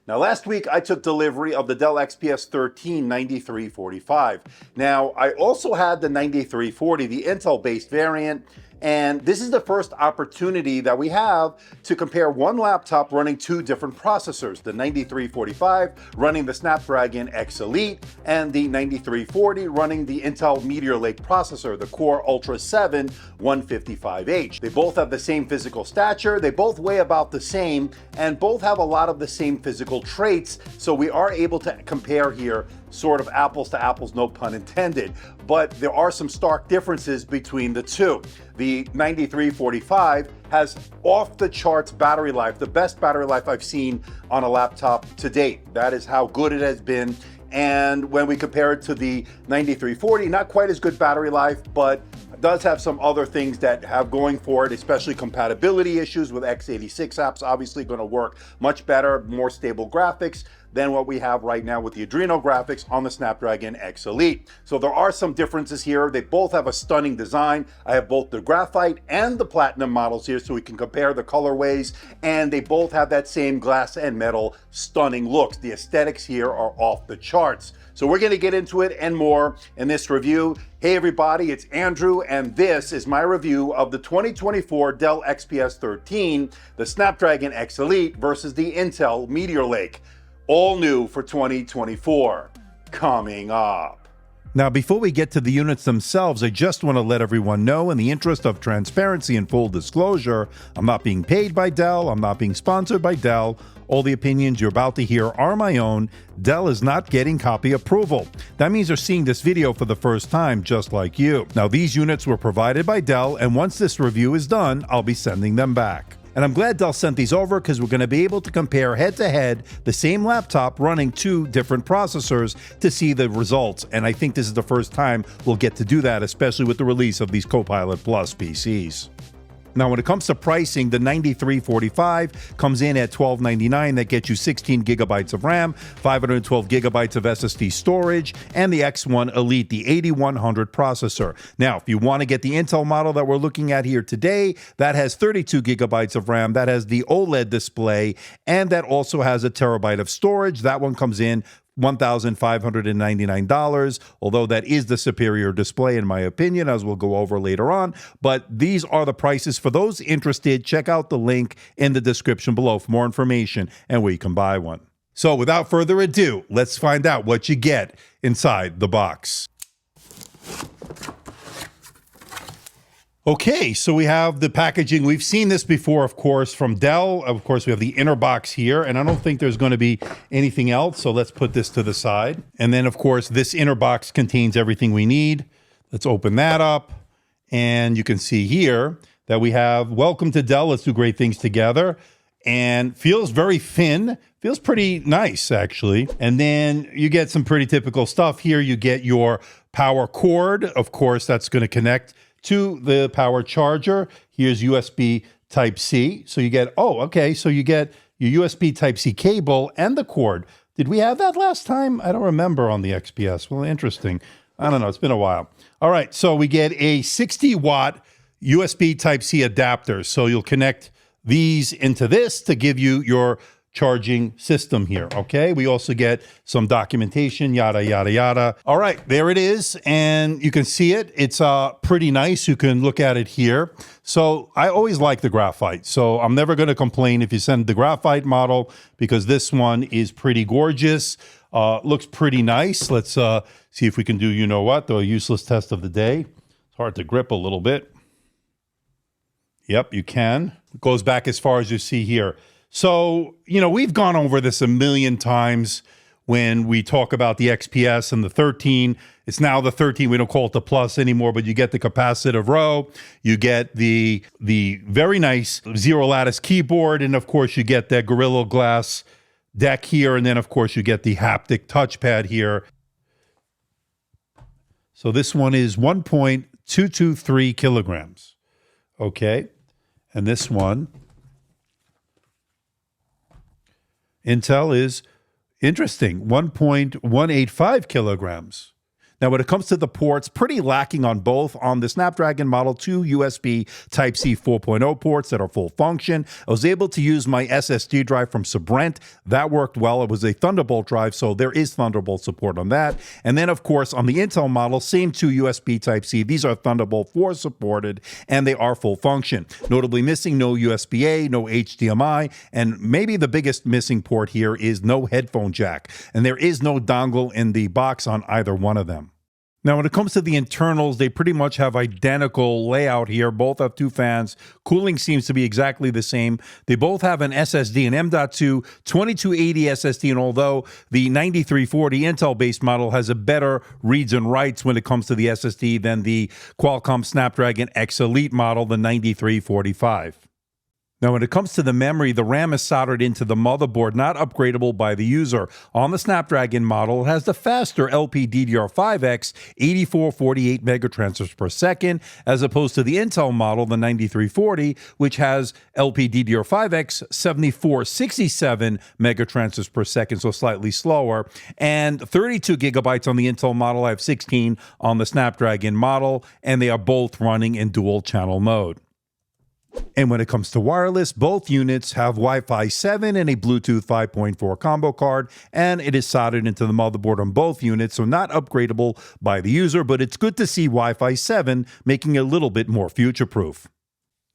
Now, last week I took delivery of the Dell XPS 13 9345. Now, I also had the 9340, the Intel-based variant, and this is the first opportunity that we have to compare one laptop running two different processors, the 9345 running the Snapdragon X Elite and the 9340 running the Intel Meteor Lake processor, the Core Ultra 7 155H. They both have the same physical stature, they both weigh about the same, and both have a lot of the same physical traits, so we are able to compare here sort of apples to apples, no pun intended. But there are some stark differences between the two. The 9345 has off the charts battery life, the best battery life I've seen on a laptop to date. That is how good it has been. And when we compare it to the 9340, not quite as good battery life, but does have some other things that have going for it, especially compatibility issues with x86 apps, obviously going to work much better, more stable graphics than what we have right now with the Adreno graphics on the Snapdragon X Elite. So there are some differences here. They both have a stunning design. I have both the graphite and the platinum models here so we can compare the colorways, and they both have that same glass and metal stunning looks. The aesthetics here are off the charts. So we're going to get into it and more in this review. Hey everybody, it's Andrew, and this is my review of the 2024 Dell XPS 13, the Snapdragon X Elite versus the Intel Meteor Lake. All new for 2024. Coming up. Now, before we get to the units themselves, I just want to let everyone know, in the interest of transparency and full disclosure, I'm not being paid by Dell, I'm not being sponsored by Dell. All the opinions you're about to hear are my own. Dell is not getting copy approval. That means they're seeing this video for the first time, just like you. Now, these units were provided by Dell, and once this review is done, I'll be sending them back. And I'm glad Dell sent these over because we're going to be able to compare head-to-head the same laptop running two different processors to see the results. And I think this is the first time we'll get to do that, especially with the release of these Copilot Plus PCs. Now, when it comes to pricing, the 9345 comes in at $1299. That gets you 16 gigabytes of RAM, 512 gigabytes of SSD storage, and the X1 Elite, the 8100 processor. Now, if you want to get the Intel model that we're looking at here today, that has 32 gigabytes of RAM, that has the OLED display, and that also has a terabyte of storage. That one comes in $1,599, although that is the superior display in my opinion, as we'll go over later on. But these are the prices. For those interested, check out the link in the description below for more information and where you can buy one. So without further ado, let's find out what you get inside the box. Okay, so we have the packaging. We've seen this before, of course, from Dell. Of course, we have the inner box here, and I don't think there's going to be anything else, so let's put this to the side. And then, of course, this inner box contains everything we need. Let's open that up, and you can see here that we have Welcome to Dell, Let's Do Great Things Together, and feels very thin. Feels pretty nice, actually. And then you get some pretty typical stuff here. You get your power cord. Of course, that's going to connect to the power charger. Here's USB Type-C. So you get, so you get your USB Type-C cable and the cord. Did we have that last time? I don't remember on the XPS. Well, interesting. I don't know. It's been a while. All right. So we get a 60-watt USB Type-C adapter. So you'll connect these into this to give you your charging system here, okay? We also get some documentation, yada, yada, yada. All right, there it is, and you can see it. It's pretty nice. You can look at it here. So I always like the graphite, so I'm never going to complain if you send the graphite model, because this one is pretty gorgeous. Looks pretty nice. Let's see if we can do, you know what, the useless test of the day. It's hard to grip a little bit. Yep, you can. It goes back as far as you see here. So, you know, we've gone over this a million times when we talk about the XPS and the 13. It's now the 13. We don't call it the Plus anymore, but you get the capacitive row. You get the very nice zero lattice keyboard. And of course, you get that Gorilla Glass deck here. And then, of course, you get the haptic touchpad here. So this one is 1.223 kilograms. Okay. And this one, Intel, is interesting, 1.185 kilograms. Now, when it comes to the ports, pretty lacking on both. On the Snapdragon model, 2 USB Type-C 4.0 ports that are full function. I was able to use my SSD drive from Sabrent. That worked well. It was a Thunderbolt drive, so there is Thunderbolt support on that. And then, of course, on the Intel model, same 2 USB Type-C. These are Thunderbolt 4 supported, and they are full function. Notably missing no USB-A, no HDMI, and maybe the biggest missing port here is no headphone jack. And there is no dongle in the box on either one of them. Now, when it comes to the internals, they pretty much have identical layout here. Both have 2 fans. Cooling seems to be exactly the same. They both have an SSD, an M.2 2280 SSD, and although the 9340 Intel-based model has a better reads and writes when it comes to the SSD than the Qualcomm Snapdragon X Elite model, the 9345. Now, when it comes to the memory, the RAM is soldered into the motherboard, not upgradable by the user. On the Snapdragon model, it has the faster LPDDR5X 8448 megatransfers per second, as opposed to the Intel model, the 9340, which has LPDDR5X 7467 megatransfers per second, so slightly slower, and 32 gigabytes on the Intel model. I have 16 on the Snapdragon model, and they are both running in dual channel mode. And when it comes to wireless, both units have Wi-Fi 7 and a Bluetooth 5.4 combo card, and it is soldered into the motherboard on both units, so not upgradable by the user, but it's good to see Wi-Fi 7 making it a little bit more future-proof.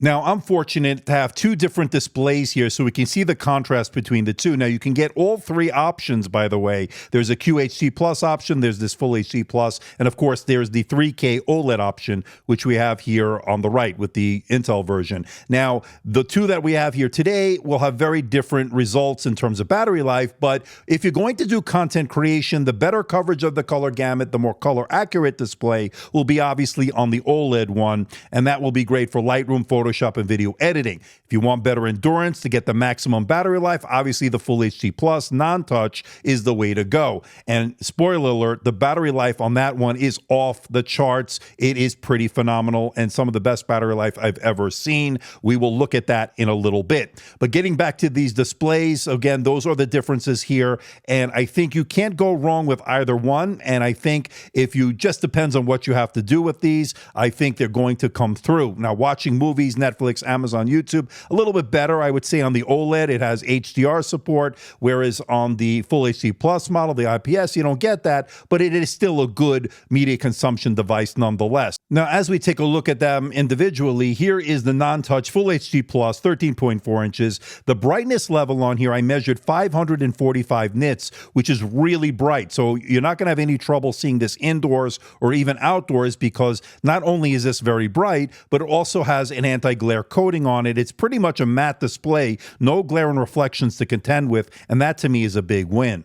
Now, I'm fortunate to have 2 different displays here so we can see the contrast between the 2. Now, you can get all 3 options, by the way. There's a QHD Plus option, there's this Full HD Plus, and of course, there's the 3K OLED option, which we have here on the right with the Intel version. Now, the 2 that we have here today will have very different results in terms of battery life, but if you're going to do content creation, the better coverage of the color gamut, the more color accurate display will be obviously on the OLED one, and that will be great for Lightroom, Photoshop, and video editing. If you want better endurance to get the maximum battery life, obviously the Full HD Plus non-touch is the way to go. And spoiler alert, the battery life on that one is off the charts. It is pretty phenomenal and some of the best battery life I've ever seen. We will look at that in a little bit. But getting back to these displays, again, those are the differences here. And I think you can't go wrong with either one. And I think if you just depends on what you have to do with these, I think they're going to come through. Now, watching movies, Netflix, Amazon, YouTube, a little bit better, I would say, on the OLED. It has HDR support, whereas on the Full HD Plus model, the IPS, you don't get that, but it is still a good media consumption device nonetheless. Now, as we take a look at them individually, here is the non-touch Full HD Plus, 13.4 inches. The brightness level on here, I measured 545 nits, which is really bright. So you're not going to have any trouble seeing this indoors or even outdoors because not only is this very bright, but it also has an anti-glare coating on it. It's pretty much a matte display, no glare and reflections to contend with, and that to me is a big win.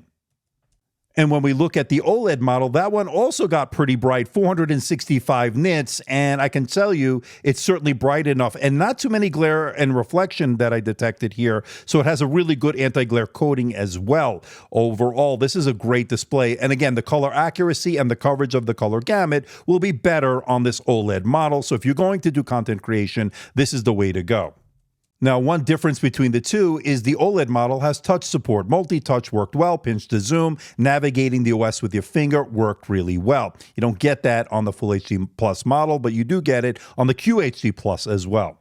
And when we look at the OLED model, that one also got pretty bright, 465 nits, and I can tell you it's certainly bright enough and not too many glare and reflection that I detected here, so it has a really good anti-glare coating as well. Overall, this is a great display, and again, the color accuracy and the coverage of the color gamut will be better on this OLED model, so if you're going to do content creation, this is the way to go. Now, one difference between the two is the OLED model has touch support. Multi-touch worked well, pinch to zoom, navigating the OS with your finger worked really well. You don't get that on the Full HD Plus model, but you do get it on the QHD Plus as well.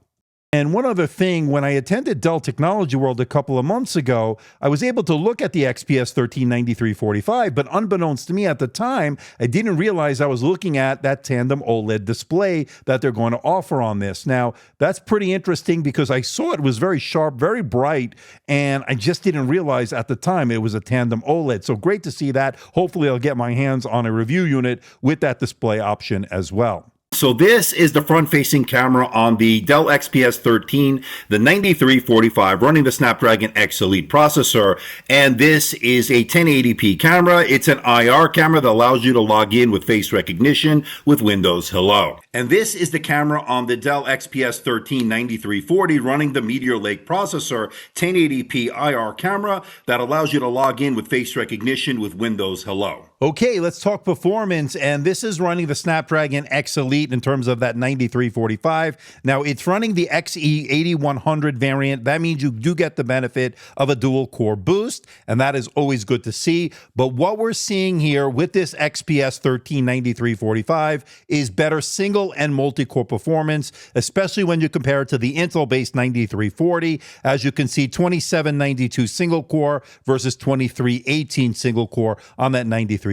And one other thing, when I attended Dell Technology World a couple of months ago, I was able to look at the XPS 139345, but unbeknownst to me at the time, I didn't realize I was looking at that tandem OLED display that they're going to offer on this. Now, that's pretty interesting because I saw it was very sharp, very bright, and I just didn't realize at the time it was a tandem OLED. So great to see that. Hopefully, I'll get my hands on a review unit with that display option as well. So this is the front-facing camera on the Dell XPS 13, the 9345, running the Snapdragon X Elite processor. And this is a 1080p camera. It's an IR camera that allows you to log in with face recognition with Windows Hello. And this is the camera on the Dell XPS 13 9340, running the Meteor Lake processor, 1080p IR camera that allows you to log in with face recognition with Windows Hello. Okay, let's talk performance, and this is running the Snapdragon X Elite in terms of that 9345. Now, it's running the XE 8100 variant. That means you do get the benefit of a dual-core boost, and that is always good to see. But what we're seeing here with this XPS 139345 is better single and multi-core performance, especially when you compare it to the Intel-based 9340. As you can see, 2792 single-core versus 2318 single-core on that 9340.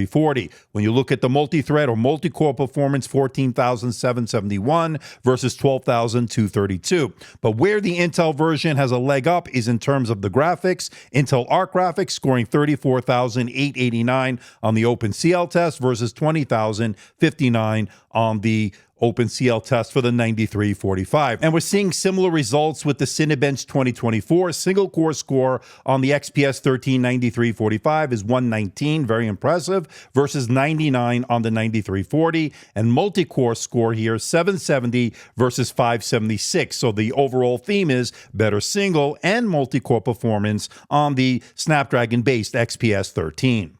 When you look at the multi-thread or multi-core performance, 14,771 versus 12,232. But where the Intel version has a leg up is in terms of the graphics. Intel Arc graphics scoring 34,889 on the OpenCL test versus 20,059 on the OpenCL test for the 9345. And we're seeing similar results with the Cinebench 2024. Single core score on the XPS 139345 is 119, very impressive, versus 99 on the 9340. And multi-core score here, 770 versus 576. So the overall theme is better single and multi-core performance on the Snapdragon-based XPS 13.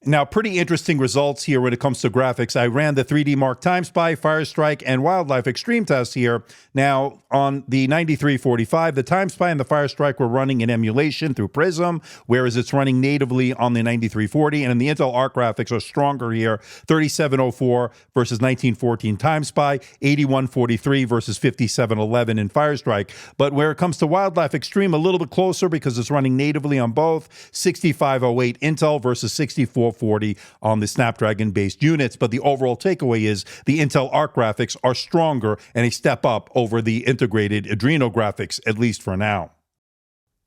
Now, pretty interesting results here when it comes to graphics. I ran the 3D Mark Time Spy, Firestrike, and Wildlife Extreme tests here. Now, on the 9345, the Time Spy and the Firestrike were running in emulation through Prism, whereas it's running natively on the 9340. And the Intel Arc graphics are stronger here, 3704 versus 1914 Time Spy, 8143 versus 5711 in Firestrike. But where it comes to Wildlife Extreme, a little bit closer because it's running natively on both, 6508 Intel versus 6440 on the Snapdragon-based units, but the overall takeaway is the Intel Arc graphics are stronger and a step up over the integrated Adreno graphics, at least for now.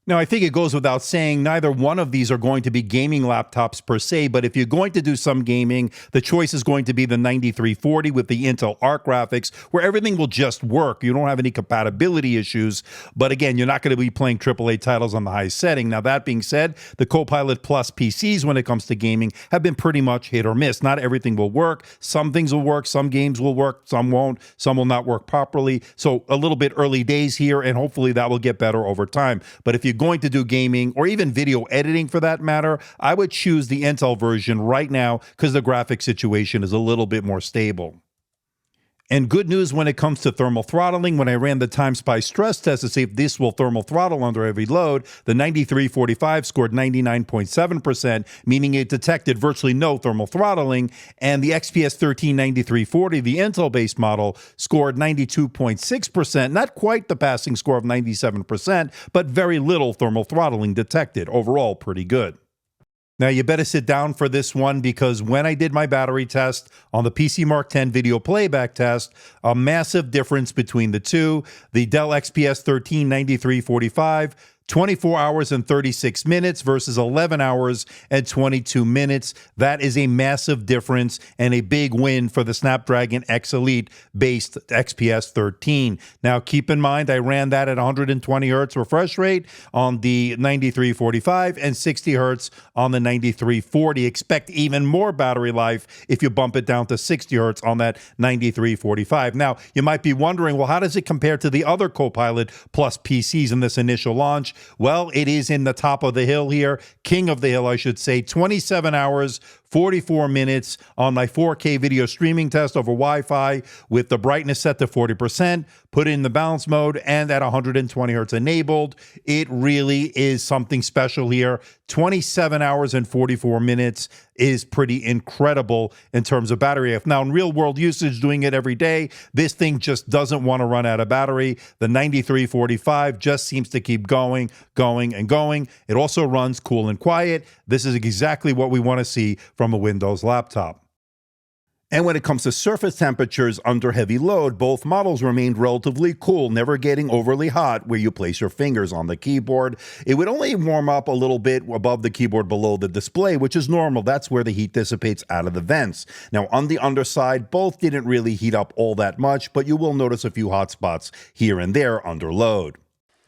Now, I think it goes without saying, neither one of these are going to be gaming laptops per se, but if you're going to do some gaming, the choice is going to be the 9340 with the Intel Arc graphics, where everything will just work. You don't have any compatibility issues, but again, you're not going to be playing AAA titles on the highest setting. Now, that being said, the Copilot Plus PCs, when it comes to gaming, have been pretty much hit or miss. Not everything will work. Some things will work, some games will work, some won't, some will not work properly. So a little bit early days here, and hopefully that will get better over time. But if you're going to do gaming or even video editing for that matter, I would choose the Intel version right now because the graphic situation is a little bit more stable. And good news when it comes to thermal throttling. When I ran the Time Spy stress test to see if this will thermal throttle under heavy load, the 9345 scored 99.7%, meaning it detected virtually no thermal throttling. And the XPS 139340, the Intel-based model, scored 92.6%, not quite the passing score of 97%, but very little thermal throttling detected. Overall, pretty good. Now, you better sit down for this one because when I did my battery test on the PC Mark 10 video playback test, a massive difference between the two. The Dell XPS 139345, 24 hours and 36 minutes versus 11 hours and 22 minutes. That is a massive difference and a big win for the Snapdragon X Elite based XPS 13. Now, keep in mind, I ran that at 120 hertz refresh rate on the 9345 and 60 hertz on the 9340. Expect even more battery life if you bump it down to 60 hertz on that 9345. Now, you might be wondering, well, how does it compare to the other Copilot Plus PCs in this initial launch? Well, it is in the top of the hill here, king of the hill, I should say. 27 hours, 44 minutes on my 4K video streaming test over Wi-Fi with the brightness set to 40%, put it in the balance mode, and at 120 hertz enabled. It really is something special here. 27 hours and 44 minutes is pretty incredible in terms of battery life. Now, in real-world usage, doing it every day, this thing just doesn't want to run out of battery. The 9345 just seems to keep going, and going. It also runs cool and quiet. This is exactly what we want to see from a Windows laptop. And when it comes to surface temperatures under heavy load, both models remained relatively cool, never getting overly hot where you place your fingers on the keyboard. It would only warm up a little bit above the keyboard below the display, which is normal. That's where the heat dissipates out of the vents. Now, on the underside, both didn't really heat up all that much, but you will notice a few hot spots here and there under load.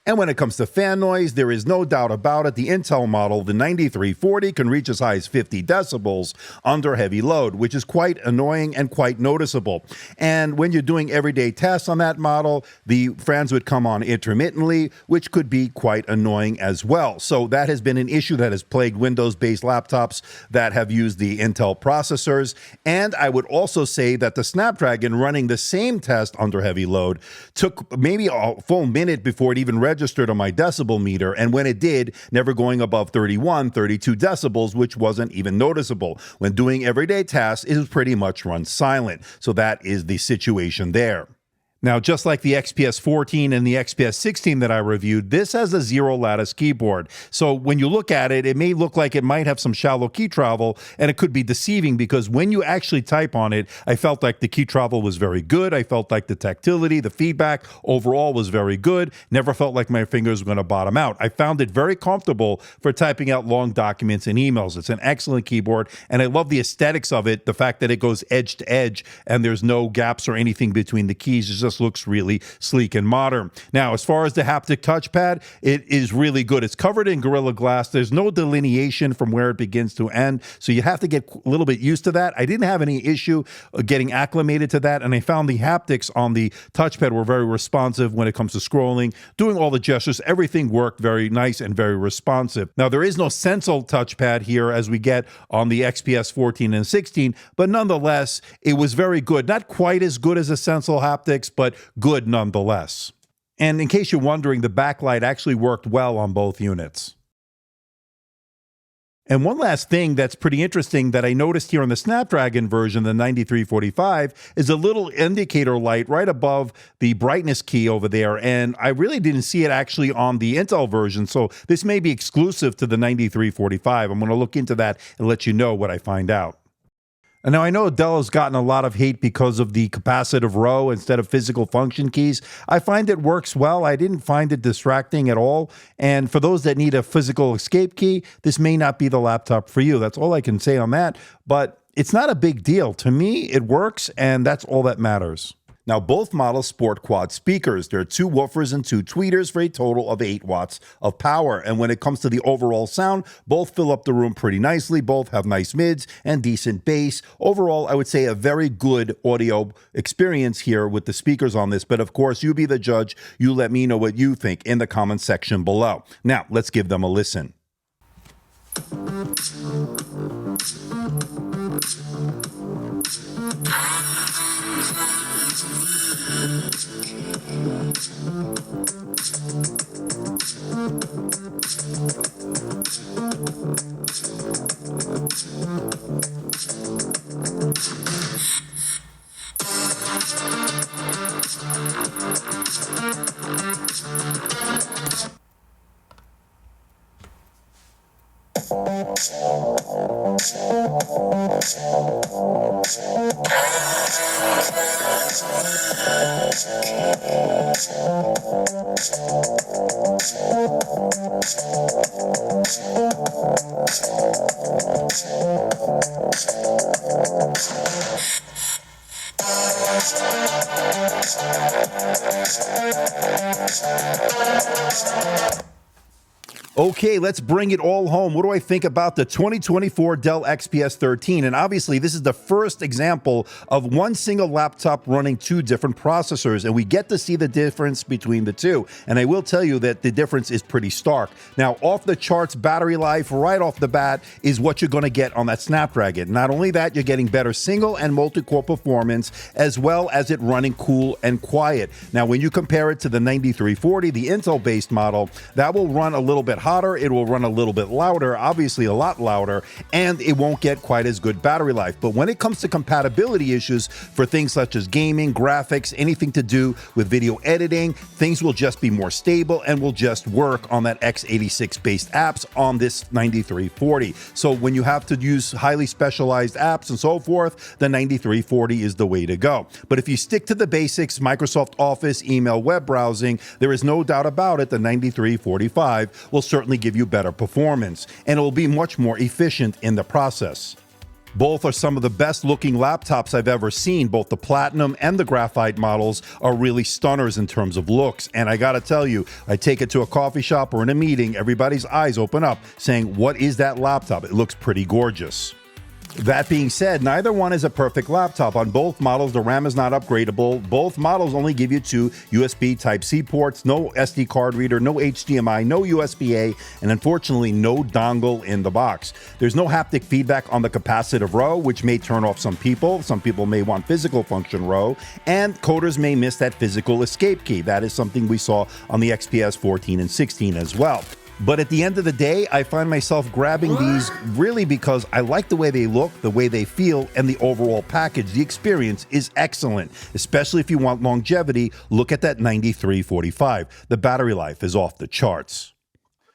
And when it comes to fan noise, there is no doubt about it. The Intel model, the 9340, can reach as high as 50 decibels under heavy load, which is quite annoying and quite noticeable. And when you're doing everyday tests on that model, the fans would come on intermittently, which could be quite annoying as well. So that has been an issue that has plagued Windows-based laptops that have used the Intel processors. And I would also say that the Snapdragon running the same test under heavy load took maybe a full minute before it even registered on my decibel meter, and when it did, never going above 31, 32 decibels, which wasn't even noticeable. When doing everyday tasks, it was pretty much run silent. So that is the situation there. Now, just like the XPS 14 and the XPS 16 that I reviewed, this has a zero lattice keyboard. So when you look at it, it may look like it might have some shallow key travel, and it could be deceiving because when you actually type on it, I felt like the key travel was very good. I felt like the tactility, the feedback overall was very good. Never felt like my fingers were going to bottom out. I found it very comfortable for typing out long documents and emails. It's an excellent keyboard, and I love the aesthetics of it, the fact that it goes edge to edge and there's no gaps or anything between the keys. It's just looks really sleek and modern. Now, as far as the haptic touchpad, it is really good. It's covered in Gorilla Glass. There's no delineation from where it begins to end, so you have to get a little bit used to that. I didn't have any issue getting acclimated to that, and I found the haptics on the touchpad were very responsive when it comes to scrolling, doing all the gestures. Everything worked very nice and very responsive. Now, there is no Sensal touchpad here as we get on the XPS 14 and 16, but nonetheless, it was very good. Not quite as good as a Sensal haptics, but good nonetheless. And in case you're wondering, the backlight actually worked well on both units. And one last thing that's pretty interesting that I noticed here on the Snapdragon version, the 9345, is a little indicator light right above the brightness key over there. And I really didn't see it actually on the Intel version. So this may be exclusive to the 9345. I'm going to look into that and let you know what I find out. And now I know Dell has gotten a lot of hate because of the capacitive row instead of physical function keys. I find it works well. I didn't find it distracting at all. And for those that need a physical escape key, this may not be the laptop for you. That's all I can say on that. But it's not a big deal. To me, it works, and that's all that matters. Now, both models sport quad speakers. There are 2 woofers and 2 tweeters for a total of 8 watts of power. And when it comes to the overall sound, both fill up the room pretty nicely. Both have nice mids and decent bass. Overall, I would say a very good audio experience here with the speakers on this. But of course, you be the judge. You let me know what you think in the comment section below. Now, let's give them a listen. Okay, let's bring it all home. What do I think about the 2024 Dell XPS 13? And obviously, this is the first example of one single laptop running 2 different processors, and we get to see the difference between the 2. And I will tell you that the difference is pretty stark. Now, off the charts battery life right off the bat is what you're going to get on that Snapdragon. Not only that, you're getting better single and multi-core performance, as well as it running cool and quiet. Now, when you compare it to the 9340, the Intel-based model, that will run a little bit hotter, it will run a little bit louder, obviously a lot louder, and it won't get quite as good battery life. But when it comes to compatibility issues for things such as gaming, graphics, anything to do with video editing, things will just be more stable and will just work on that x86 based apps on this 9340. So when you have to use highly specialized apps and so forth, the 9340 is the way to go. But if you stick to the basics, Microsoft Office, email, web browsing, there is no doubt about it, the 9345 will certainly give you better performance, and it will be much more efficient in the process. Both are some of the best looking laptops I've ever seen. Both the Platinum and the Graphite models are really stunners in terms of looks. And I gotta tell you, I take it to a coffee shop or in a meeting, everybody's eyes open up saying, what is that laptop? It looks pretty gorgeous. That being said, neither one is a perfect laptop. On both models, the RAM is not upgradable. Both models only give you 2 USB Type-C ports, no SD card reader, no HDMI, no USB-A, and unfortunately, no dongle in the box. There's no haptic feedback on the capacitive row, which may turn off some people. Some people may want physical function row, and coders may miss that physical escape key. That is something we saw on the XPS 14 and 16 as well. But at the end of the day, I find myself grabbing these really because I like the way they look, the way they feel, and the overall package. The experience is excellent, especially if you want longevity. Look at that 9345. The battery life is off the charts.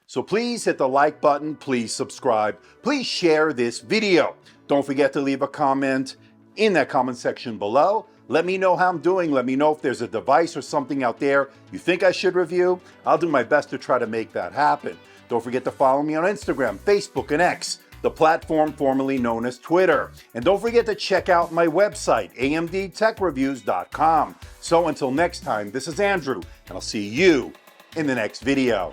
So please hit the like button, please subscribe, please share this video. Don't forget to leave a comment in that comment section below. Let me know how I'm doing. Let me know if there's a device or something out there you think I should review. I'll do my best to try to make that happen. Don't forget to follow me on Instagram, Facebook, and X, the platform formerly known as Twitter. And don't forget to check out my website, amdtechreviews.com. So until next time, this is Andrew, and I'll see you in the next video.